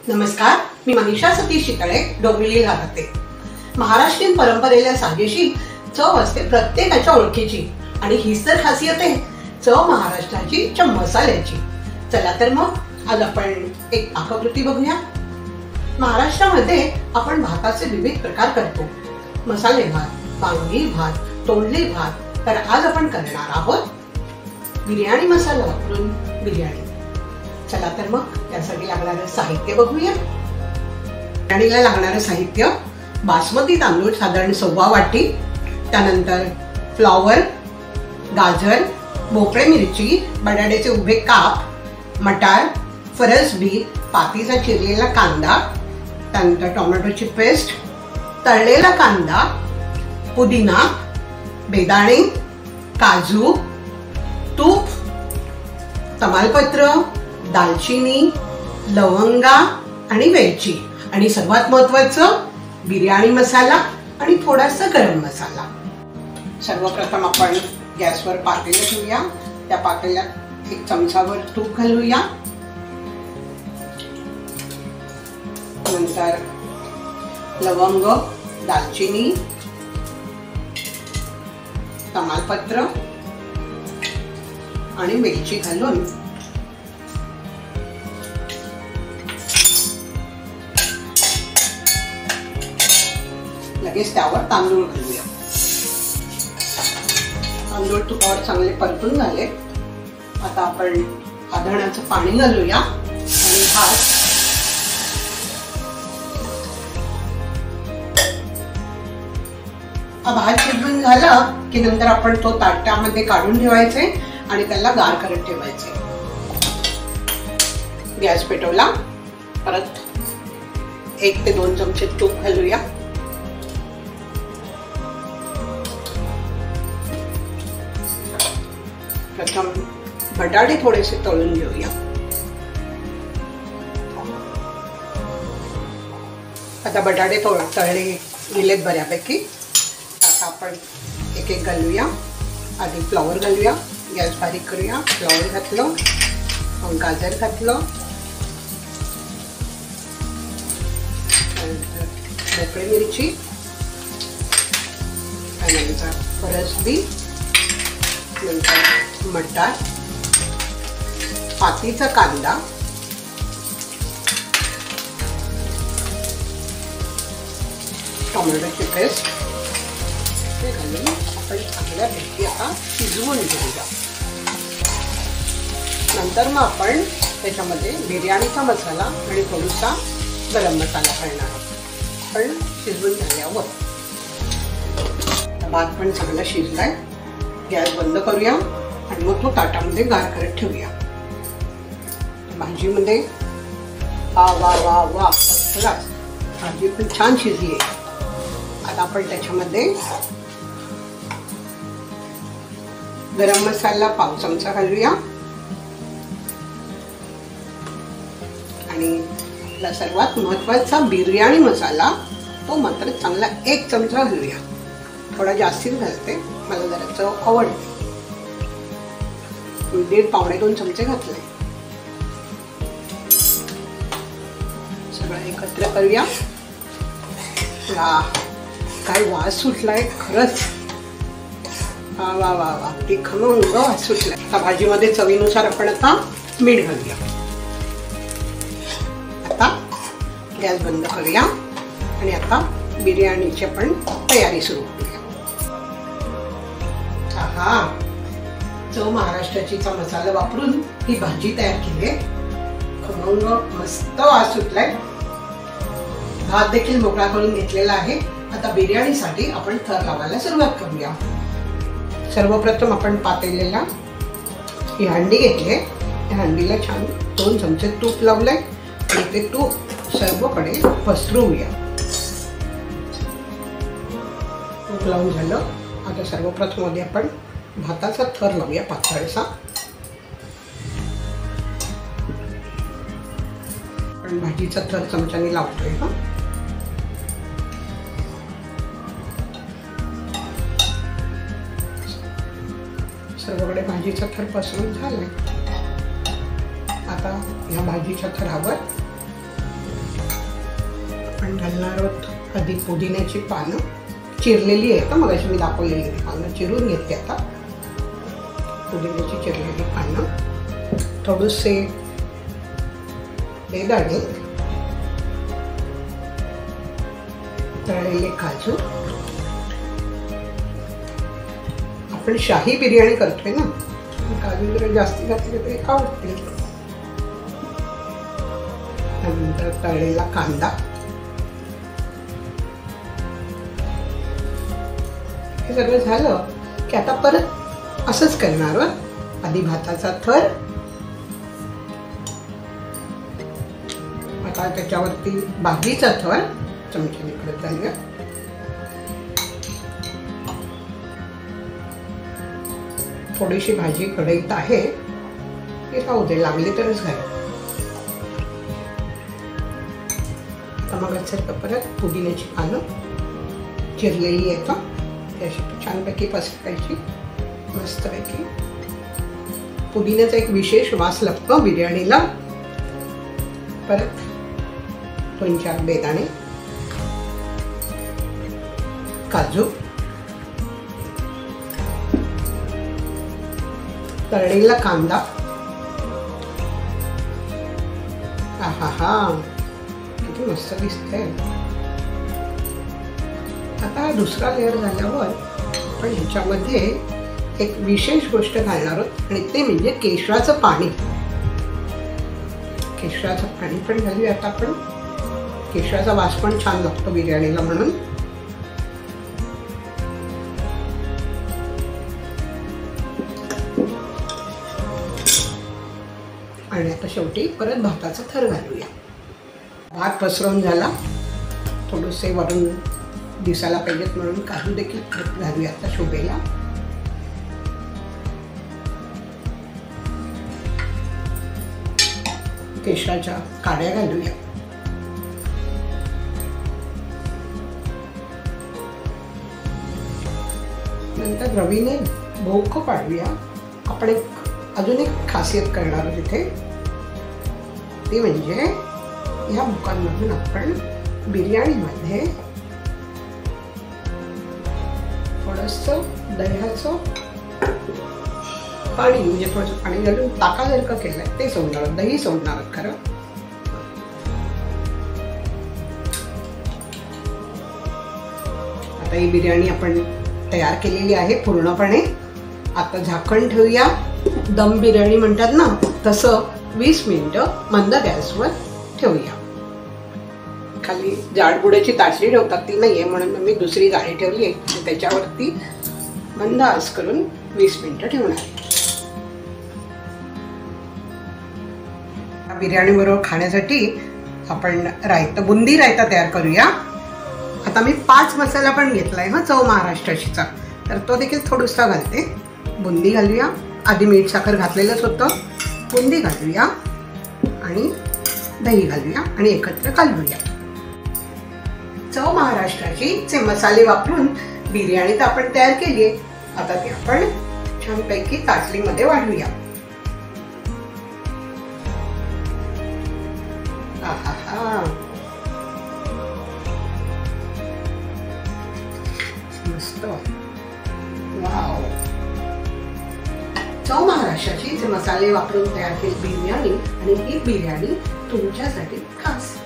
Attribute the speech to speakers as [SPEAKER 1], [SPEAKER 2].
[SPEAKER 1] नमस्कार, मी मनीषा सतीश शितळे डोंबिवली राहते। महाराष्ट्रीयन परंपरेला साजेशी चव असते प्रत्येकाच्या ओळखीची आणि हीच तर खासियत आहे चव महाराष्ट्राची च्या मसाल्याची। चला तर मग आज आपण एक पाककृती बघूया। महाराष्ट्रामध्ये आपण भाताचे विविध प्रकार करतो, मसाले भात, वांगी भात, तोंडली भात। तर आज आपण करणार आहोत बिर्याणी मसाला वापरून बिर्याणी। चला तर मग त्यासाठी लागणारे साहित्य बघूया। बिर्याणीला लागणारे साहित्य: बासमती तांदूळ साधारण 1.25 वाटी, त्यानंतर फ्लॉवर, गाजर, भोपळे मिरची, बटाट्याचे उभे काप, मटार, फरसबी, पातीचा चिरलेला कांदा, त्यानंतर टोमॅटोची पेस्ट, तळलेला कांदा, पुदिना, बेदाणे, काजू, तूप, तमालपत्र, दालचिनी, लवंगा आणि वेलची आणि सर्वात महत्त्वाचं बिर्याणी मसाला आणि थोडासा गरम मसाला। सर्वप्रथम आपण गॅसवर पातेलं ठेवूया। त्या पातेल्यात 1 चमचावर तूप घालूया। नंतर लवंग, दालचिनी, तमालपत्र आणि वेलची घालून लगेच त्यावर तांदूळ घालूया। तांदूळ तुपावर चांगले परतून झाले। आता आपण आधणाचं पाणी घालूया आणि भात शिजून झाला की नंतर आपण तो ताटामध्ये काढून ठेवायचे आणि त्याला गार करत ठेवायचे। गॅस पेटवला, परत 1 ते 2 चमचे तूप घालूया। प्रथम बटाटे थोडेसे तळून घेऊया। आता बटाटे तळले गेलेत बऱ्यापैकी। आता आपण एक घालूया। आधी फ्लॉवर घालूया, गॅस बारीक करूया। फ्लॉवर घातलं, मग गाजर घातलं, भोपळे मिरची, त्यानंतर फरसबी, नंतर मटार, पातीचा कांदा, टोमॅटोची पेस्ट हे घालून आपण चांगल्यापैकी आता शिजवून घेऊया। नंतर मग आपण त्याच्यामध्ये बिर्याणीचा मसाला आणि थोडासा गरम मसाला घालणार आहोत। पण शिजवून झाल्यावर भात पण चांगला शिजलाय। गॅस बंद करूया आणि मग तो ताटामध्ये गार करत ठेवूया। भाजीमध्ये वा वा वा वा भाजी पण छान शिजली आहे। आता आपण त्याच्यामध्ये गरम मसाला 1/2 चमचा घालूया आणि आपला सर्वात महत्त्वाचा बिर्याणी मसाला तो मात्र चांगला 1 चमचा घालूया। थोडा जास्तीच घालते, मला जरा चव आवडते। 1.5-2 चमचे घातले। सगळं एकत्र करूया। काय वास सुटलाय खरंच, वा वा वा वा, ती खमंग वास सुटलाय। आता भाजीमध्ये चवीनुसार आपण आता मीठ घालूया। आता गॅस बंद करूया आणि आता बिर्याणीची आपण तयारी सुरू करूया। जो महाराष्ट्राचा मसाला वापरून ही भाजी तयार केली, खमंग मस्त वास सुटलाय। भात देखील मोकळा करून घेतलेला आहे। आता बिर्याणीसाठी आपण थर लावायला सुरुवात करूया। सर्वप्रथम आपण पातेल्याला ही हंडी घेतली। त्या हंडीला छान 2 चमचे तूप लावलंय आणि ते तूप सर्वकडे पसरवूया। तूप लावून झालं। आता सर्वप्रथम मध्ये आपण भाताचा थर लावूया पातळसा। आपण भाजीचा थर चमच्याने लावतोय। सर्वकडे भाजीचा थर पसरून झालाय। आता या भाजीच्या थरावर आपण घालणार आहोत आधी पुदिन्याची पानं चिरलेली आहेत. मग अशी मी दाखवलेली पानं चिरून घेतली. आता पुदिन्याची चिरलेली पानं, थोडेसे बेदाणे, तळलेले काजू. आपण शाही बिर्याणी करतोय ना, काजू जरा जास्ती घातले तरी आवडते. नंतर तळलेला कांदा. हे सगळं झालं की आता परत असंच करणार आहोत. आधी भाताचा थर, आता त्याच्यावरती भाजीचा थर चमच्याने करत जाऊया. थोडीशी भाजी कढईत आहे, ती राहू दे, लागली तरच घाल. मग परत पुदिन्याची पानं चिरलेली आहेत, ती अशी छानपैकी पसरायची मस्तपैकी. पुदिन्याचा एक विशेष वास लागतो बिर्याणीला. परत 2-4 बेदाणे, काजू, तळलेला कांदा. आहा, किती मस्त दिसतंय. आता दुसरा लेअर झाल्यावर आपण ह्याच्यामध्ये एक विशेष गोष्ट घालणार आहोत आणि ते म्हणजे केशराचं पाणी. केशराचं पाणी पण घालूया आता आपण. केशराचा वास पण छान लागतो बिर्याणीला म्हणून. आणि आता शेवटी परत भाताचा थर घालूया. भात पसरवून झाला, थोडेसे वरून दिसायला पाहिजेत म्हणून काजू देखील घालूया आता शोभेला. केशराच्या काड्या घालूया. नंतर रवीने भोक पाडूया. आपण अजून एक खासियत करणार आहोत इथे, ती म्हणजे ह्या भोकांमधून आपण बिर्याणीमध्ये थोडंसं दह्याचं पाणी, म्हणजे थोडंसं पाणी घालून ताकासारखं केलंय ते सोडणार, दही सोडणार खरं. आता ही बिर्याणी आपण तयार केलेली आहे पूर्णपणे. आता झाकण ठेवूया. दम बिर्याणी म्हणतात ना तसं 20 मिनिटं मंद गॅसवर ठेवूया. खाली जाडबुड्याची ताटली ठेवतात ती नाहीये म्हणून मी दुसरी जाळी ठेवली आहे, त्याच्यावरती मंद आच करून 20 मिनिटं ठेवणार. बिर्याणी बरोबर खाण्यासाठी आपण रायता, बुंदी रायता तयार करूया. आता मी 5 मसाला पण घेतलाय हा चव महाराष्ट्राचा, तर तो देखील थोडासा घालते. बुंदी घालूया. आधी मीठ साखर घातलेलंच होतं. बुंदी घालूया आणि दही घालूया आणि एकत्र कालवूया. चव महाराष्ट्राची चे मसाले वापरून बिर्याणी तर आपण तयार केली आहे. आता ती आपण छानपैकी ताटलीमध्ये वाढूया. आहा, मस्त. वाव. चव महाराष्ट्राची मसाले वापरून तयार केलेली बिर्याणी, आणि ही बिर्याणी तुमच्यासाठी खास.